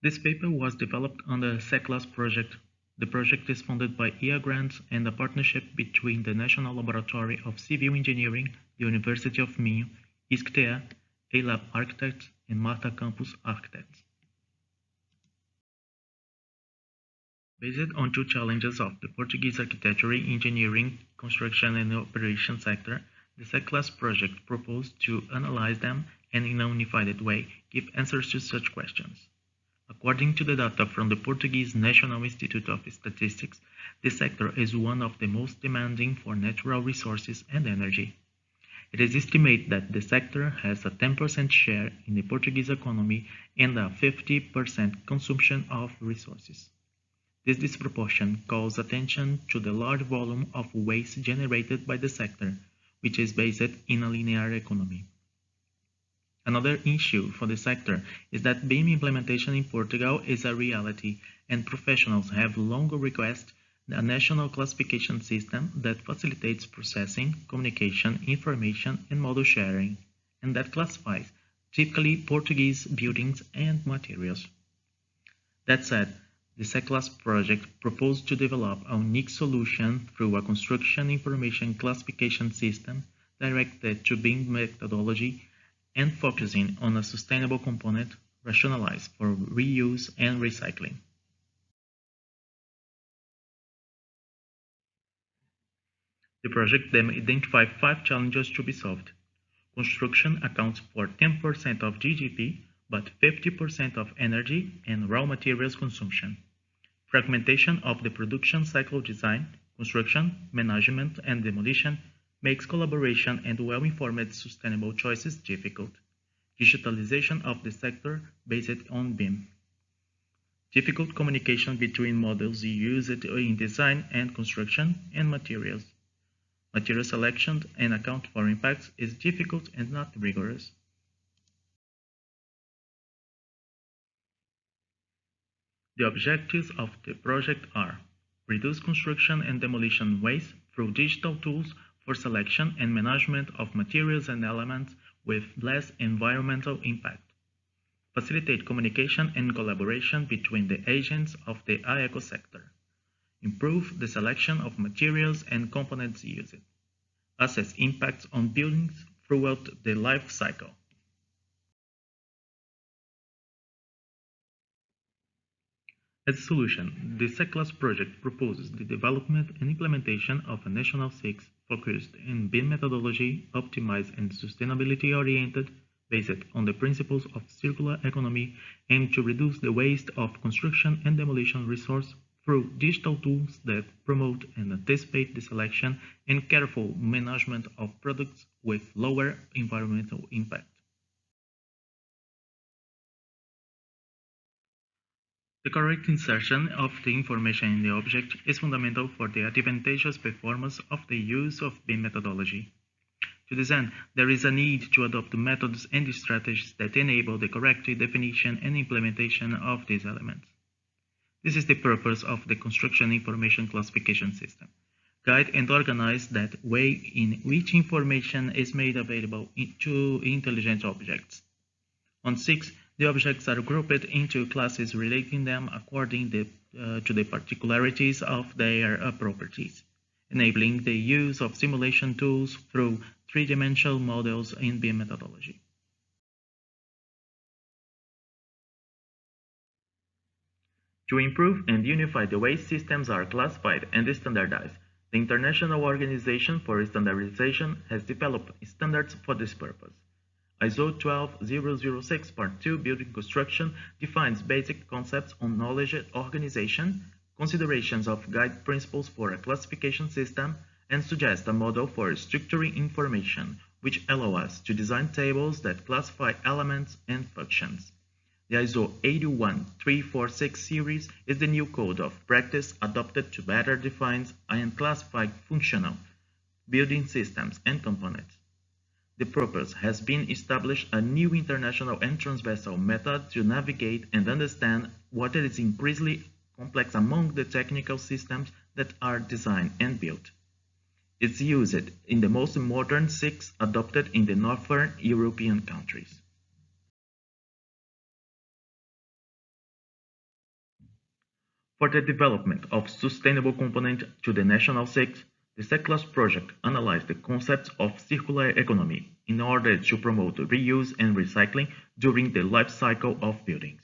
This paper was developed under the SECClasS project. The project is funded by EA grants and a partnership between the National Laboratory of Civil Engineering, the University of Minho, Este, A-Lab Architects, and Marta Campos Architects. Based on two challenges of the Portuguese architecture, engineering, construction, and operation sector, the SECClasS project proposed to analyze them and in a unified way give answers to such questions. According to the data from the Portuguese National Institute of Statistics, this sector is one of the most demanding for natural resources and energy. It is estimated that the sector has a 10% share in the Portuguese economy and a 50% consumption of resources. This disproportion calls attention to the large volume of waste generated by the sector, which is based in a linear economy. Another issue for the sector is that BIM implementation in Portugal is a reality, and professionals have long requested a national classification system that facilitates processing, communication, information, and model sharing, and that classifies typically Portuguese buildings and materials. That said, the SECClasS project proposed to develop a unique solution through a construction information classification system directed to BIM methodology and focusing on a sustainable component rationalized for reuse and recycling. The project then identified 5 challenges to be solved. Construction accounts for 10% of GDP, but 50% of energy and raw materials consumption. Fragmentation of the production cycle design, construction, management, and demolition makes collaboration and well-informed sustainable choices difficult. Digitalization of the sector based on BIM. Difficult communication between models used in design and construction and materials. Material selection and account for impacts is difficult and not rigorous. The objectives of the project are: reduce construction and demolition waste through digital tools for selection and management of materials and elements with less environmental impact. Facilitate communication and collaboration between the agents of the eco sector. Improve the selection of materials and components used. Assess impacts on buildings throughout the life cycle. As a solution, the SECClasS project proposes the development and implementation of a national SECCS focused in BIM methodology, optimized and sustainability-oriented, based on the principles of circular economy, aimed to reduce the waste of construction and demolition resource through digital tools that promote and anticipate the selection and careful management of products with lower environmental impact. The correct insertion of the information in the object is fundamental for the advantageous performance of the use of BIM methodology. To this end, there is a need to adopt methods and strategies that enable the correct definition and implementation of these elements. This is the purpose of the Construction Information Classification System. Guide and organize that way in which information is made available to intelligent objects. On SECCS, the objects are grouped into classes relating them according to the particularities of their properties, enabling the use of simulation tools through three-dimensional models in BIM methodology. To improve and unify the way systems are classified and standardized, the International Organization for Standardization has developed standards for this purpose. ISO 12006 Part 2 Building Construction defines basic concepts on knowledge organization, considerations of guide principles for a classification system, and suggests a model for structuring information, which allow us to design tables that classify elements and functions. The ISO 81346 series is the new code of practice adopted to better define and classify functional building systems and components. The purpose has been established a new international and transversal method to navigate and understand what is increasingly complex among the technical systems that are designed and built. It's used in the most modern SECCS adopted in the Northern European countries. For the development of sustainable component to the national SECCS, the SECClasS project analyzed the concepts of circular economy in order to promote reuse and recycling during the life cycle of buildings.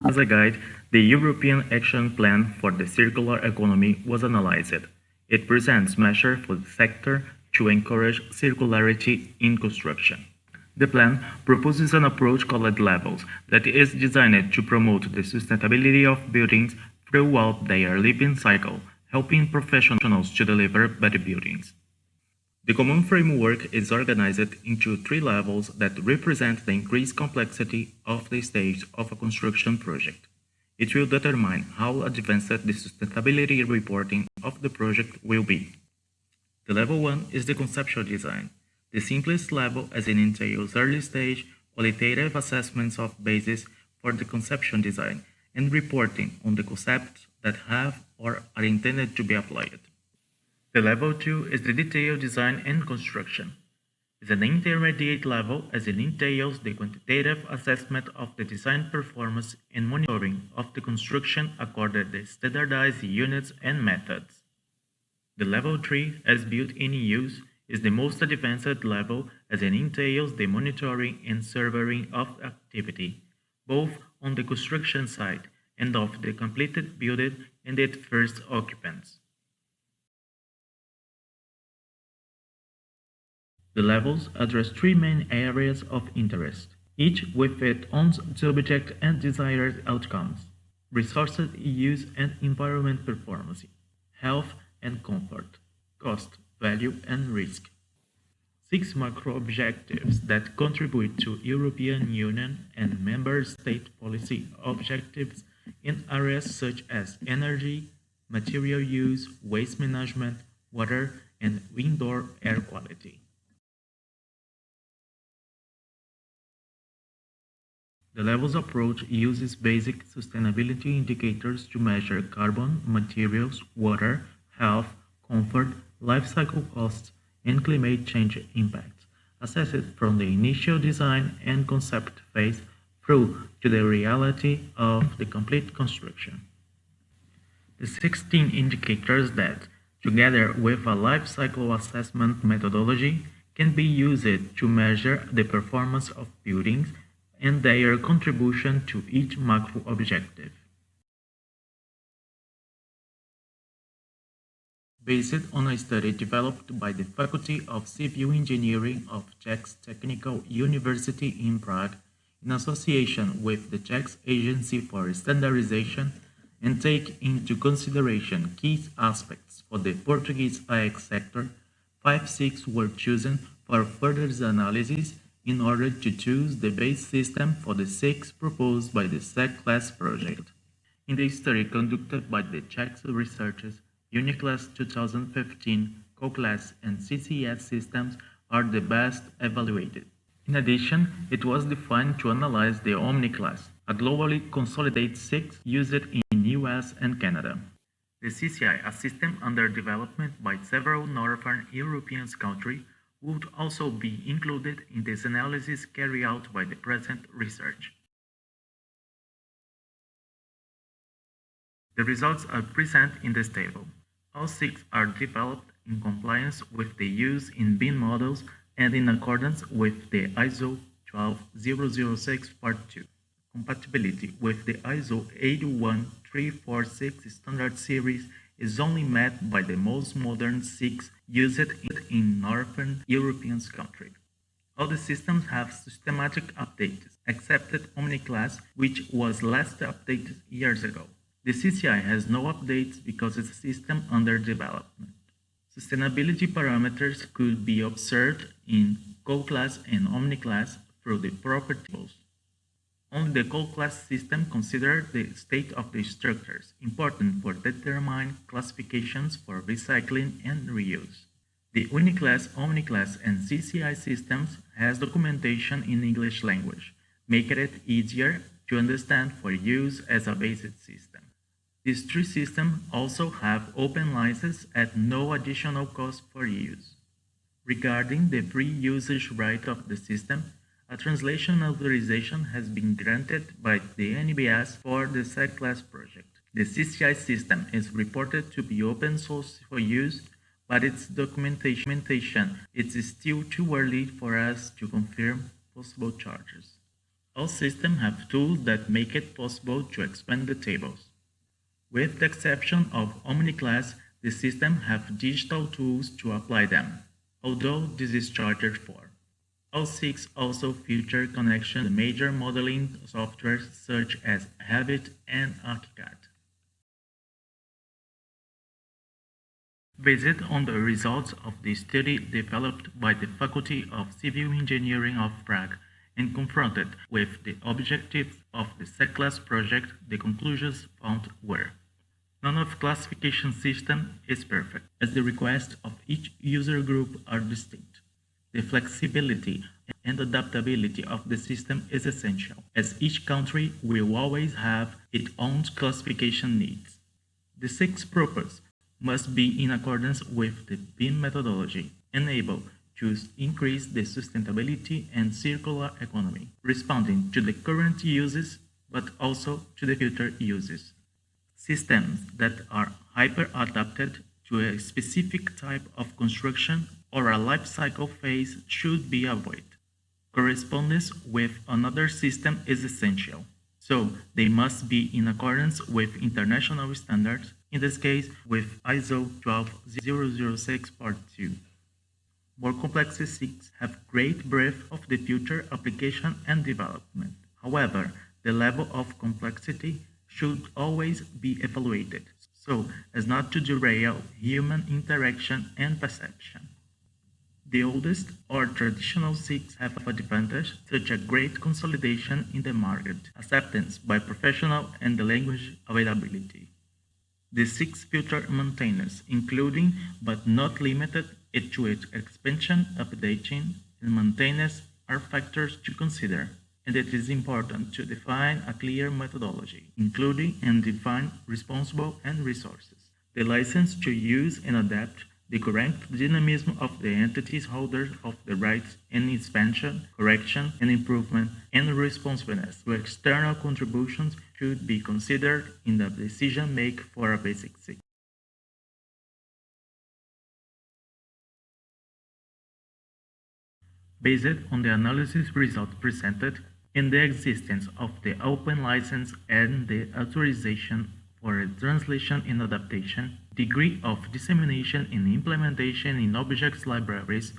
As a guide, the European Action Plan for the Circular Economy was analyzed. It presents measures for the sector to encourage circularity in construction. The plan proposes an approach called levels that is designed to promote the sustainability of buildings throughout their living cycle, helping professionals to deliver better buildings. The common framework is organized into 3 levels that represent the increased complexity of the stage of a construction project. It will determine how advanced the sustainability reporting of the project will be. The level 1 is the conceptual design, the simplest level as it entails early stage qualitative assessments of basis for the conception design and reporting on the concepts that have or are intended to be applied. The level 2 is the detailed design and construction. It's an intermediate level as it entails the quantitative assessment of the design performance and monitoring of the construction according to standardized units and methods. The level 3, as built in use, is the most advanced level as it entails the monitoring and surveying of activity, both on the construction site and of the completed building and its first occupants. The levels address 3 main areas of interest, each with its own subject and desired outcomes: resources use and environment performance, health and comfort, cost, value and risk. 6 macro objectives that contribute to European Union and member state policy objectives in areas such as energy, material use, waste management, water, and indoor air quality. The levels approach uses basic sustainability indicators to measure carbon, materials, water, health, comfort, life cycle costs, and climate change impacts, assessed from the initial design and concept phase through to the reality of the complete construction. The 16 indicators that, together with a life cycle assessment methodology, can be used to measure the performance of buildings and their contribution to each macro objective. Based on a study developed by the Faculty of Civil Engineering of Czech Technical University in Prague, in association with the Czech Agency for Standardization, and take into consideration key aspects for the Portuguese IX sector, 5-6 were chosen for further analysis in order to choose the base system for the 6 proposed by the SECClasS project. In the study conducted by the Czech researchers, UniClass 2015, CEES, and CEES systems are the best evaluated. In addition, it was defined to analyze the OmniClass, a globally consolidated 6 used in US and Canada. The CCI, a system under development by several Northern European countries, would also be included in this analysis carried out by the present research. The results are present in this table. All 6 are developed in compliance with the use in BIM models and in accordance with the ISO 12006 Part 2. Compatibility with the ISO 81346 standard series is only met by the most modern 6 used in Northern European countries. All the systems have systematic updates, except OmniClass, which was last updated years ago. The CCI has no updates because it's a system under development. Sustainability parameters could be observed in CEES and OmniClass through the property tables. Only the CEES system considers the state of the structures, important for determining classifications for recycling and reuse. The UniClass, OmniClass, and CCI systems has documentation in English language, making it easier to understand for use as a basic system. These 3 systems also have open licenses at no additional cost for use. Regarding the free usage right of the system, A translation authorization has been granted by the NBS for the SECClasS project. The CEES system is reported to be open source for use, but its documentation is still too early for us to confirm possible charges. All systems have tools that make it possible to expand the tables. With the exception of OmniClass, the system have digital tools to apply them, although this is charged for. All 6 also feature connection to major modeling softwares such as Leve and ArchiCAD. Based on the results of the study developed by the Faculty of Civil Engineering of Prague and confronted with the objectives of the SECClasS project, the conclusions found were: none of classification system is perfect, as the requests of each user group are distinct. The flexibility and adaptability of the system is essential, as each country will always have its own classification needs. The 6th purpose must be in accordance with the BIM methodology, enable to increase the sustainability and circular economy, responding to the current uses but also to the future uses. Systems that are hyper-adapted to a specific type of construction or a life cycle phase should be avoided. Correspondence with another system is essential, so they must be in accordance with international standards, in this case with ISO 12006 Part 2. More complex systems have great breadth of the future application and development. However, the level of complexity should always be evaluated, so as not to derail human interaction and perception. The oldest or traditional SECCs have advantage such as great consolidation in the market, acceptance by professionals, and the language availability. The SECCs future maintenance, including but not limited to its expansion, updating, and maintenance, are factors to consider, and it is important to define a clear methodology, including and define responsible and resources, the license to use and adapt, the correct dynamism of the entities holders of the rights, and expansion, correction, and improvement, and responsiveness to external contributions should be considered in the decision make for a basic SECC. Based on the analysis results presented and the existence of the open license and the authorization for a translation and adaptation, degree of dissemination and implementation in objects libraries,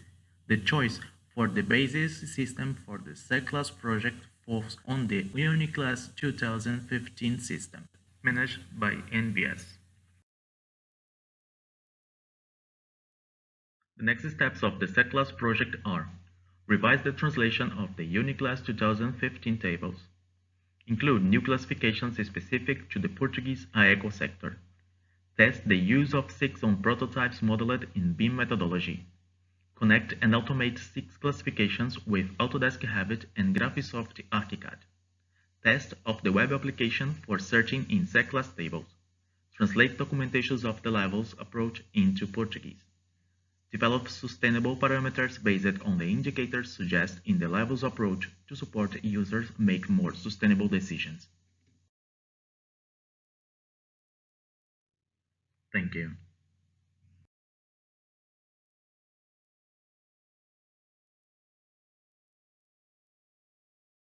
the choice for the basis system for the SECClasS project falls on the UniClass 2015 system, managed by NBS. The next steps of the SECClasS project are: revise the translation of the UniClass 2015 tables, include new classifications specific to the Portuguese AECO sector, test the use of SECCs on prototypes modeled in BIM methodology, connect and automate SECCs classifications with Autodesk Revit and Graphisoft ArchiCAD, test of the web application for searching in SECClass tables, translate documentations of the levels approach into Portuguese, develop sustainable parameters based on the indicators suggested in the levels approach to support users make more sustainable decisions. Thank you.